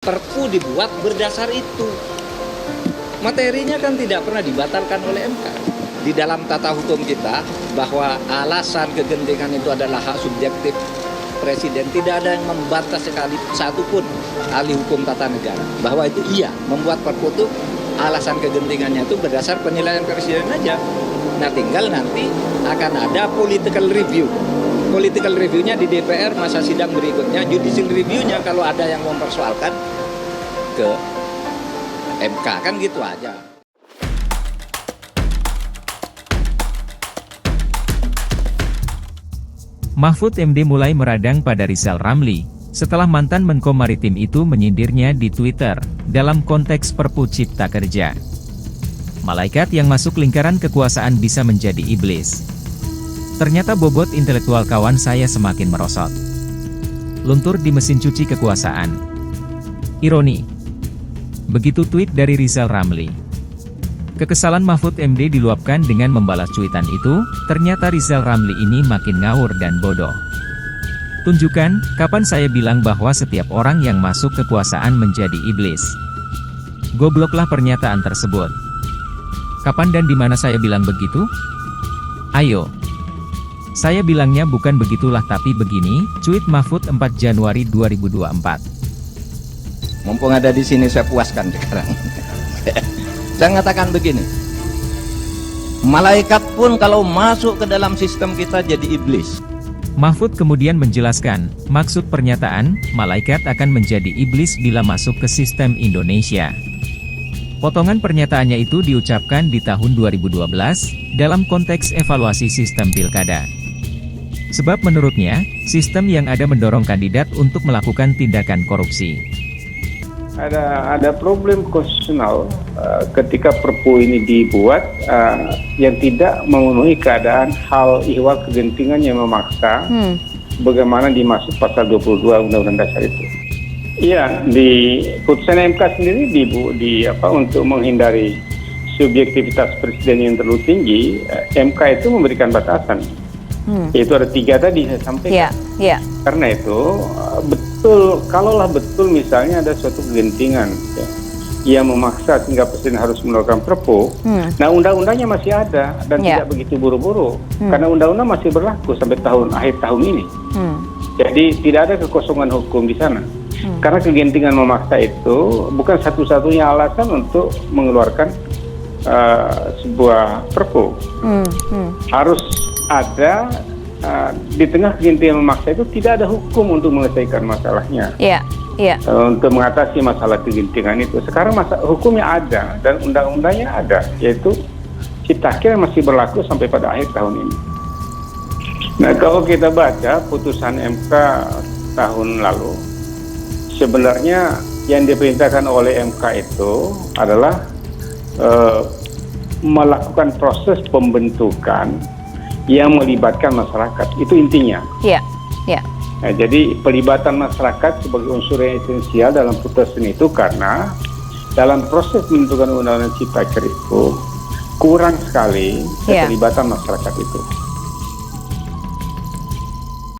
Perpu dibuat berdasar itu. Materinya kan tidak pernah dibatalkan oleh MK. Di dalam tata hukum kita, bahwa alasan kegentingan itu adalah hak subjektif Presiden, tidak ada yang membantah sekali satupun ahli hukum tata negara bahwa itu iya, membuat perpu itu alasan kegentingannya itu berdasar penilaian Presiden aja. Nah, tinggal nanti akan ada political review. Political review-nya di DPR masa sidang berikutnya, judicial review-nya kalau ada yang mempersoalkan ke MK, kan gitu aja. Mahfud MD mulai meradang pada Rizal Ramli, setelah mantan Menko Maritim itu menyindirnya di Twitter, dalam konteks Perpu Cipta Kerja. Malaikat yang masuk lingkaran kekuasaan bisa menjadi iblis. Ternyata bobot intelektual kawan saya semakin merosot. Luntur di mesin cuci kekuasaan. Ironi. Begitu tweet dari Rizal Ramli. Kekesalan Mahfud MD diluapkan dengan membalas cuitan itu, ternyata Rizal Ramli ini makin ngawur dan bodoh. Tunjukkan, kapan saya bilang bahwa setiap orang yang masuk kekuasaan menjadi iblis. Gobloklah pernyataan tersebut. Kapan dan di mana saya bilang begitu? Ayo. Saya bilangnya bukan begitulah tapi begini, tweet Mahfud 4 Januari 2024. Mumpung ada di sini saya puaskan sekarang. Saya mengatakan begini, malaikat pun kalau masuk ke dalam sistem kita jadi iblis. Mahfud kemudian menjelaskan, maksud pernyataan, malaikat akan menjadi iblis bila masuk ke sistem Indonesia. Potongan pernyataannya itu diucapkan di tahun 2012, dalam konteks evaluasi sistem pilkada. Sebab menurutnya, sistem yang ada mendorong kandidat untuk melakukan tindakan korupsi. Ada problem konstitusional ketika Perpu ini dibuat yang tidak memenuhi keadaan hal ihwal kegentingan yang memaksa bagaimana dimaksud pasal 22 Undang-Undang Dasar itu. Iya, di putusan MK sendiri untuk menghindari subjektivitas Presiden yang terlalu tinggi, MK itu memberikan batasan. Yaitu ada 3 tadi saya sampaikan. Karena itu kalaulah betul misalnya ada suatu kegentingan yang memaksa sehingga Presiden harus mengeluarkan Perpu, nah undang-undangnya masih ada dan tidak begitu buru-buru karena undang-undang masih berlaku sampai akhir tahun ini. Jadi tidak ada kekosongan hukum di sana. Karena kegentingan memaksa itu bukan satu-satunya alasan untuk mengeluarkan sebuah Perpu. Harus ada di tengah kegentingan memaksa itu tidak ada hukum untuk menyelesaikan masalahnya. Untuk mengatasi masalah kegentingan itu. Sekarang hukumnya ada dan undang-undangnya ada, yaitu Cipta Kerja masih berlaku sampai pada akhir tahun ini. Nah, kalau kita baca putusan MK tahun lalu, sebenarnya yang diperintahkan oleh MK itu adalah melakukan proses pembentukan yang melibatkan masyarakat, itu intinya. Nah, jadi pelibatan masyarakat sebagai unsur yang esensial dalam putusan itu karena dalam proses pembentukan Undang-Undang Cipta Kerja itu kurang sekali keterlibatan masyarakat itu.